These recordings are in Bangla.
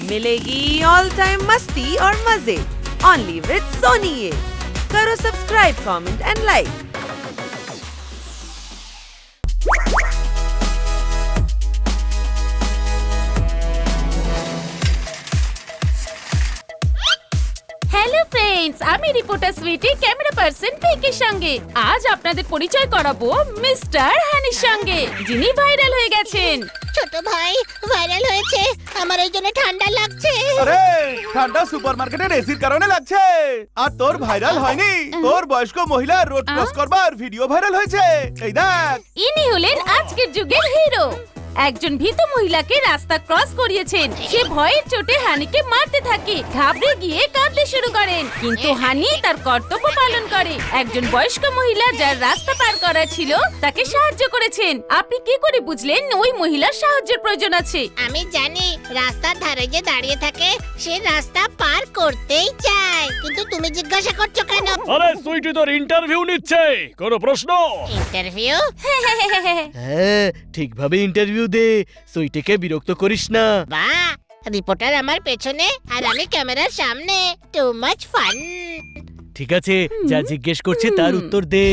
मिलेगी ऑल टाइम मस्ती और मजे ओनली विद सोनी ये। करो subscribe, comment and like. Hello friends, আমি রিপোর্টার সুইটি, ক্যামেরা পার্সন পিকের সঙ্গে। আজ আপনাদের পরিচয় করাবো মিস্টার হানির সঙ্গে, যিনি ভাইরাল হয়ে গেছেন। ছোট ভাই ভাইরাল হয়েছে, আমার এই জন্য ঠান্ডা লাগছে। আরে ঠান্ডা সুপারমার্কেটের এসির কারণে লাগছে। আর তোর ভাইরাল হয়নি, তোর বয়স্ক মহিলা রোড ক্রস করবার ভিডিও ভাইরাল হয়েছে। এই দেখ, ইনি হলেন আজকের যুগের হিরো। একজন ভীত মহিলাকে রাস্তা ক্রস করিয়েছেন। সে ভয়ের চোটে হানিকে মারতে থাকে। ঘাবড়ে গিয়ে কাঁদতে শুরু করেন, কিন্তু হানি তার কর্তব্য পালন করে। একজন বয়স্ক মহিলা যার রাস্তা পার করা ছিল তাকে সাহায্য করেছেন। আপনি কি করে বুঝলেন ওই মহিলার সাহায্যের প্রয়োজন আছে? আমি জানি রাস্তার ধারে যে দাঁড়িয়ে থাকে সে রাস্তা পার করতেই চায়, কিন্তু তুমি জিজ্ঞাসা করছো কেন? আরে সুইটি তোর ইন্টারভিউ নিচ্ছে, কোনো প্রশ্ন? ইন্টারভিউ? হ্যাঁ, ঠিকভাবে ইন্টারভিউ দে, সুইটিকে বিরক্ত করিস না। বাহ, রিপোর্টার আমার পেছনে আর আমি ক্যামেরার সামনে। Too much fun. ঠিক আছে, যা জিজ্ঞেস করছে তার উত্তর দে।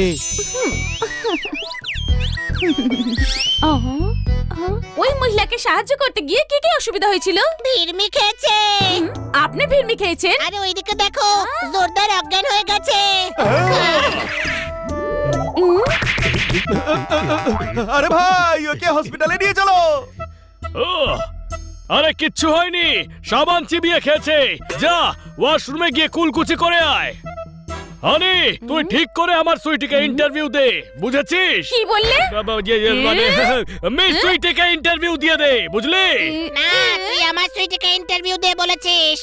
ওই মহিলাকে সাহায্য করতে গিয়ে কি কি অসুবিধা হয়েছিল? ভিড়মি খেয়েছে। আপনি ভিড়মি খেয়েছেন? আরে ওইদিকে দেখো, জোরদার অজ্ঞান হয়ে গেছে। আরে ভাই ওকে হসপিটালে নিয়ে চলো। আরে কিচ্ছু হয়নি, সাবান চিবিয়ে খেয়েছে। যা ওয়াশরুমে গিয়ে কুলকুচি করে আয়। হানি, তুই ঠিক করে আমার সুইটিকে ইন্টারভিউ দে, বুঝেছিস? কি বললে? মিস সুইটিকে ইন্টারভিউ দিয়ে দে, বুঝলি? না, তুই আমার সুইটিকে ইন্টারভিউ দে বলেছিস।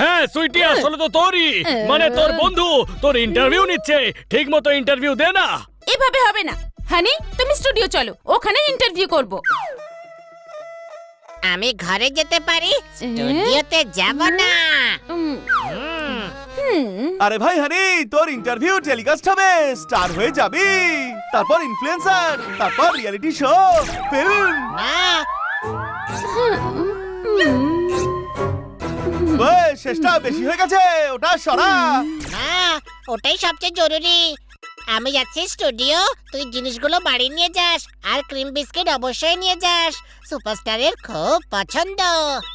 হ্যাঁ, সুইটি আসলে তো তোরই, মানে তোর বন্ধু তোর ইন্টারভিউ নিচ্ছে। ঠিক মতো ইন্টারভিউ দে না। এভাবে হবে না। হানি, তুমি স্টুডিও চলো, ওখানে ইন্টারভিউ করব। আমি ঘরে যেতে পারি, স্টুডিওতে যাব না। আরে ভাই হানি, তোর ইন্টারভিউ টেলিকাস্ট হবে, স্টার হয়ে যাবি, তারপর ইনফ্লুয়েন্সার, তারপর রিয়েলিটি শো, ফিল্ম। না, ওই শেষটা বেশি হয়ে গেছে, ওটা সরা। না, ওটাই সবচেয়ে জরুরি। আমি যাচ্ছি স্টুডিও, তুই জিনিসগুলো বাড়ি নিয়ে যাস, আর ক্রিম বিস্কিট অবশ্যই নিয়ে যাস। সুপারস্টারের খুব পছন্দ।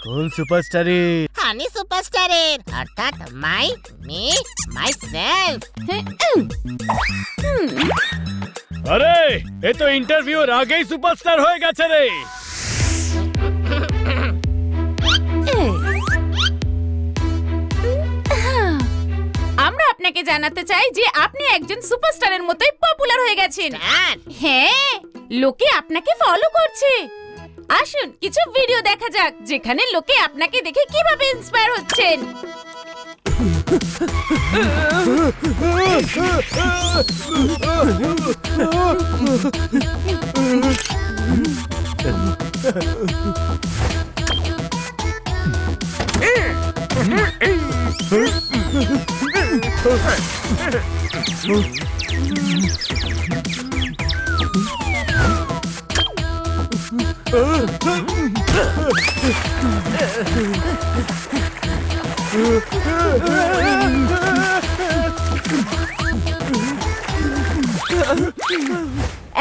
কোন সুপারস্টারের? হানি সুপারস্টারের, অর্থাৎ মাইসেলফ। আরে এ তো ইন্টারভিউর আগেই সুপারস্টার হয়ে গেছে রে। আমরা আপনাকে জানাতে চাই যে আপনি একজন সুপারস্টারের মতোই পপুলার হয়ে গেছেন। হ্যাঁ, লোকে আপনাকে ফলো করছে। আসুন কিছু ভিডিও দেখা যাক, যেখানে লোকে আপনাকে দেখে কিভাবে ইন্সপায়ার হচ্ছেন।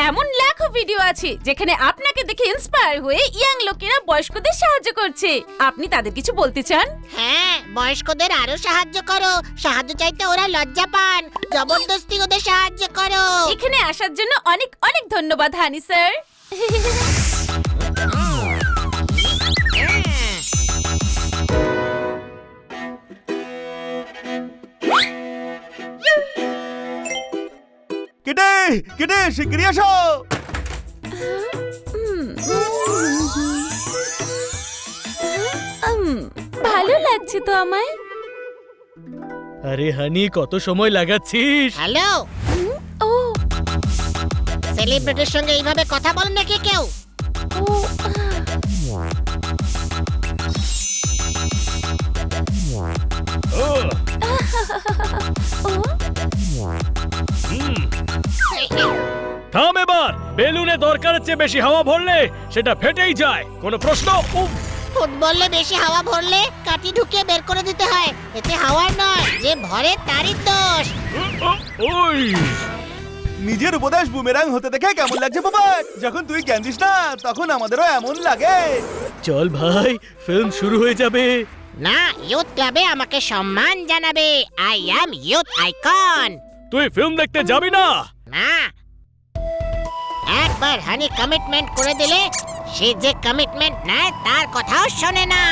এমন লাখো ভিডিও আছে যেখানে আপনাকে দেখে ইন্সপায়ার হয়ে ইয়াং লোকেরা বয়স্কদের সাহায্য করছে। আপনি তাদের কিছু বলতে চান? হ্যাঁ, বয়স্কদের আরো সাহায্য করো। সাহায্য চাইতে ওরা লজ্জা পান, জবরদস্তি ওদের সাহায্য করো। এখানে আসার জন্য অনেক অনেক ধন্যবাদ হানি স্যার। কেটে কেটে শিগগিরই আসো। ভালো লাগছে তো আমায়। আরে হানি, কত সময় লাগাচ্ছিস? হ্যালো, ও সেলিব্রিটির সঙ্গে এইভাবে কথা বলেন নাকি কেউ? ও থাম এবার। বেলুনে দরকারের চেয়ে বেশি হাওয়া ভরলে সেটা ফেটেই যায়। কোনো প্রশ্ন? ফুটবলে বেশি হাওয়া ভরলে কাঠি ঢুকিয়ে বের করে দিতে হয়, এতে হাওয়ার নয়, যে ভরে তারই দোষ। ওই নিজের উপদেশ বুমেরাং হতে দেখে কেমন লাগছে পপাট? যখন তুই জ্ঞান দিস না তখন আমাদেরও এমন লাগে। চল ভাই, ফিল্ম শুরু হয়ে যাবে। না, ইউথ ক্লাবে আমাকে সম্মান জানাবে। I am youth icon. তুই ফিল্ম দেখতে যাবি না? না, একবার হানি কমিটমেন্ট করে দিলে সে যে কমিটমেন্ট নেয় তার কথাও শোনে না।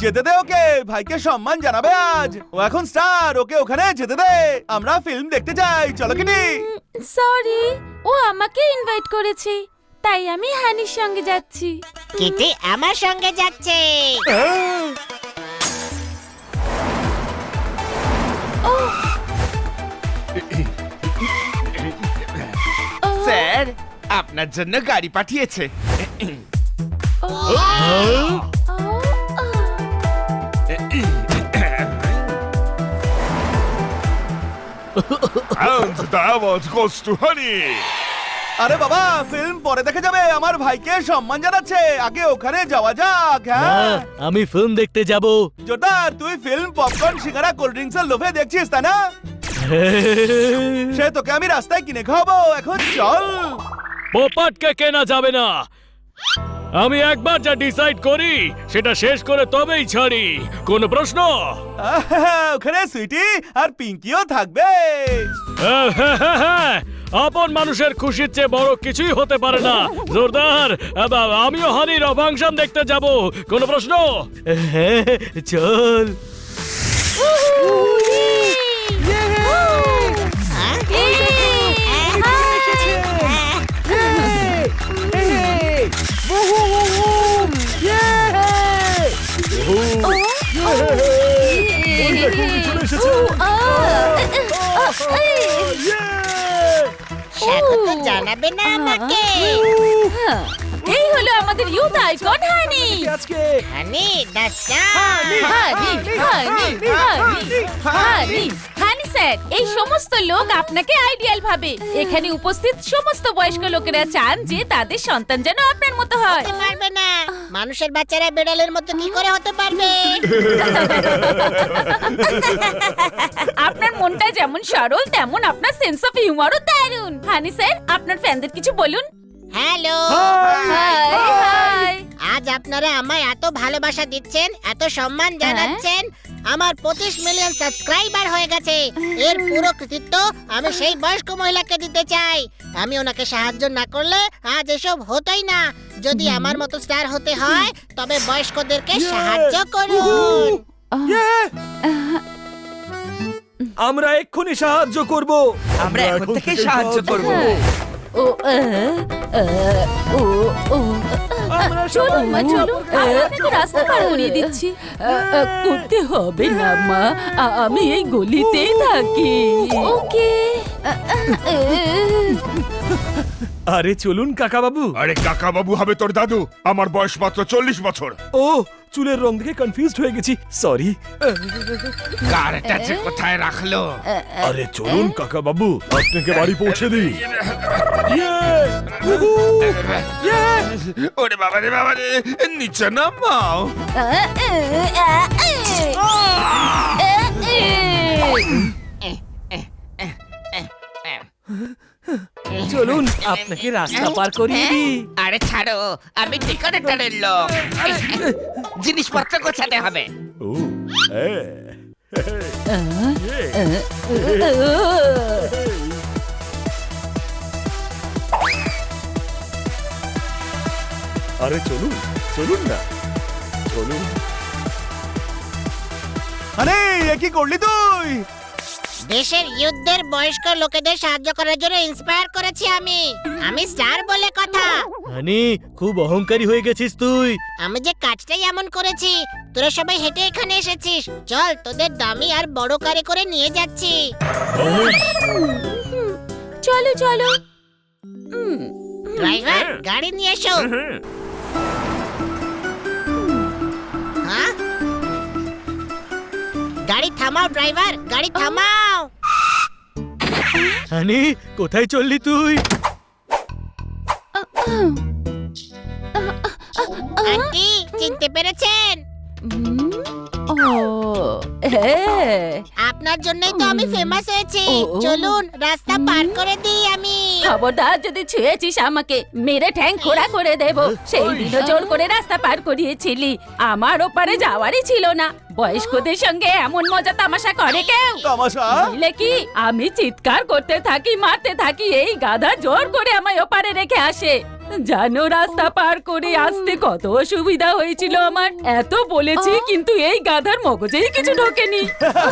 যেতে দে ওকে, ভাইকে সম্মান জানাবে আজ। ও এখন স্টার, ওকে ওখানে যেতে দে। আমরা ফিল্ম দেখতে যাই, চলো কিনি। সরি, ও আমাকে ইনভাইট করেছে, তাই আমি হানির সঙ্গে যাচ্ছি। কিটি আমার সঙ্গে যাচ্ছে। স্যার, আপনার জন্য গাড়ি পাঠিয়েছে। And the award goes to Honey. আরে বাবা, ফিল্ম পরে দেখা যাবে। আমার ভাইকে সম্মান জানাচ্ছে, আগে ওখানে যাওয়া যাক। না, হ্যাঁ আমি ফিল্ম দেখতে যাব। জোরদার, তুই ফিল্ম পপকর্ন সিঙ্গারা কোল্ড ড্রিঙ্কস এর লোভে দেখছিস তাই না? সে তোকে আমি রাস্তায় কিনে খাওয়াবো, এখন চল। পোপাটকে কেনা যাবে না। আমি একবার যা ডিসাইড করি সেটা শেষ করে তবেই ছাড়ি। কোনো প্রশ্ন? ওখানে সুইটি আর পিঙ্কিও থাকবে। আপন মানুষের খুশির চেয়ে বড় কিছুই হতে পারে না। জোরদার, আমিও হানির অফাংশন দেখতে যাব। কোনো প্রশ্ন? হ্যাঁ, চল। স্বাগত জানাবে না আমাকে? এই হলো আমাদের youth icon honey. Honey the star. Honey honey honey honey honey sir, এই সমস্ত লোক আপনাকে আইডিয়াল ভাবে। এখানে উপস্থিত সমস্ত বয়স্ক লোকেরা চান যে তাদের সন্তান যেন আপনার মতো হয়। হতে পারবে না, মানুষের বাচ্চারা বেড়ালের মতো কি করে হতে পারবে? আপনার মনটা যেমন সরল তেমন আপনার সেন্স অফ হিউমারও দারুণ। হানি স্যার, আপনার ফ্যানদের কিছু বলুন। Hello, high high. আজ আপনারা আমায় এত ভালোবাসা দিচ্ছেন, এত সম্মান জানাচ্ছেন। আমার 25 মিলিয়ন সাবস্ক্রাইবার হয়ে গেছে। এর পুরো কৃতিত্ব আমি সেই বয়স্ক মহিলাকে দিতে চাই। আমি ওনাকে সাহায্য না করলে আজ এসব হতোই না। যদি আমার মতো স্টার হতে হয় তবে বয়স্কদেরকে সাহায্য করুন। আমরা এক্ষুনি সাহায্য করব। আমরা এখন থেকে সাহায্য করব। ও ও ও চলুন মা, চলুন, আমি আপনাকে রাস্তা পার করিয়ে দিচ্ছি। করতে হবে না মা, আমি এই গলিতেই থাকি। ওকে। আরে চলুন কাকা বাবু। আরে কাকা বাবু হবে তোর দাদু, আমার বয়স মাত্র 40 বছর। ও, চুলের রং দেখে কনফিউজড হয়ে গেছি, সরি। কারটা যে কোথায় রাখলো? আরে চলুন কাকা বাবু, আপনাকে বাড়ি পৌঁছে দিই। ওরে বাবা রে, নিচে নামাও। চলুন আপনাকে রাস্তা পার করিয়ে দিই। আরে ছাড়ো, আমি ডেকোরেটরের লোক। জিনিসপত্র গোছাতে হবে। আরে চলুন, চলুন না, চলুন। আরে এ কি করলি তুই? দেশের ইউথদের বয়স্ক লোকেদের সাহায্য করার জন্য ইন্সপায়ার করেছি আমি। আমি স্টার বলে কথা। হানি, খুব অহংকারী হয়ে গেছিস তুই। আমি যে কাজটাই এমন করেছি। তোরা সবাই হেঁটে এখানে এসেছিস, চল তোদের দামি আর বড় কারে করে নিয়ে যাচ্ছি। চলো চলো। ড্রাইভার, গাড়ি নিয়ে এসো। হ্যাঁ, গাড়ি থামাও ড্রাইভার, গাড়ি থামাও। হানি, কোথায় চললি তুই? আন্টি চিনতে পেরেছেন? ও হ্যাঁ আপনার জন্যই তো আমি ফেমাস হয়েছি। ও। চলুন রাস্তা পার করে দিই আমি। খবরদার যদি ছুঁয়েছিস আমাকে মেরে ঠ্যাং খোড়া করে দেব। সেই দিনও জোর করে রাস্তা পার করিয়েছিলি, আমার ওপারে যাওয়ারই ছিল না। বয়স্কদের সঙ্গে এমন মজা তামাশা করে কেউ? তামাশা? বুঝলে কি, আমি চিৎকার করতে থাকি, মারতে থাকি, এই গাধা জোর করে আমায় ওপারে রেখে আসে। জানো রাস্তা পার করে আসতে কত অসুবিধা হয়েছিল আমার। এত বলেছি কিন্তু এই গাধার মগজেই কিছু ঢোকেনি।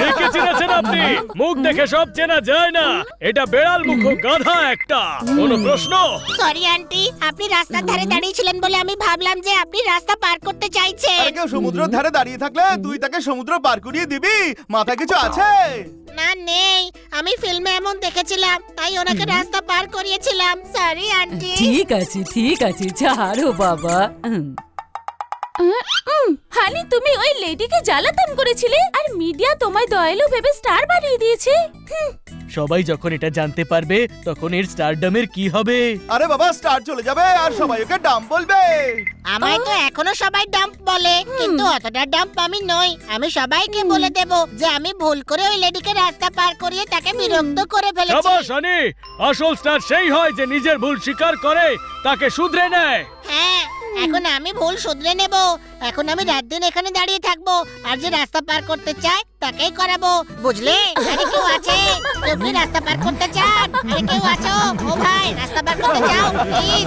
ঠিকই চিনেছেন আপনি, মুখ দেখে সব চেনা যায় না। এটা বেড়াল মুখ গাধা একটা। কোনো প্রশ্ন? সরি আন্টি, আপনি রাস্তার ধারে দাঁড়িয়ে ছিলেন বলে আমি ভাবলাম যে আপনি রাস্তা পার করতে চাইছেন। আরে কেউ সমুদ্রের ধারে দাঁড়িয়ে থাকলে তুই তাকে সমুদ্র পার করিয়ে দিবি? মাথায় কিছু আছে? না নেই, আমি ফিল্মে এমন দেখেছিলাম তাই ওনাকে রাস্তা পার করিয়েছিলাম। Sorry aunty. ঠিক আছে ছাড়ো বাবা। হানি, তুমি ওই লেডিকে জ্বালাতন করেছিলে আর মিডিয়া তোমায় দয়ালু ভেবে স্টার বানিয়ে দিয়েছে। সবাই যখন এটা জানতে পারবে তখন এর স্টারডামের কি হবে? আরে বাবা, স্টার চলে যাবে আর সবাই ওকে ডাম বলবে। আমায় তো এখনো সবাই ডাম্প বলে, কিন্তু অতটা ডাম্প আমি নই। আমি সবাইকে বলে দেব যে আমি ভুল করে ওই লেডিকে রাস্তা পার করিয়ে তাকে বিরক্ত করে ফেলেছি। শাবাশ হানি, আসল স্টার সেই হয় যে নিজের ভুল স্বীকার করে তাকে শুধরে নেয়। হ্যাঁ, এখন আমি ভুল শুধরে নেব। এখন আমি রাত দিন এখানে দাঁড়িয়ে থাকবো আর যে রাস্তা পার করতে চায় তাকেই করাবো, বুঝলে? আরে কেউ আছে? কেউ কি রাস্তা পার করতে চান? আরে কেউ আছো? ও ভাই, রাস্তা পার করতে চাও প্লিজ?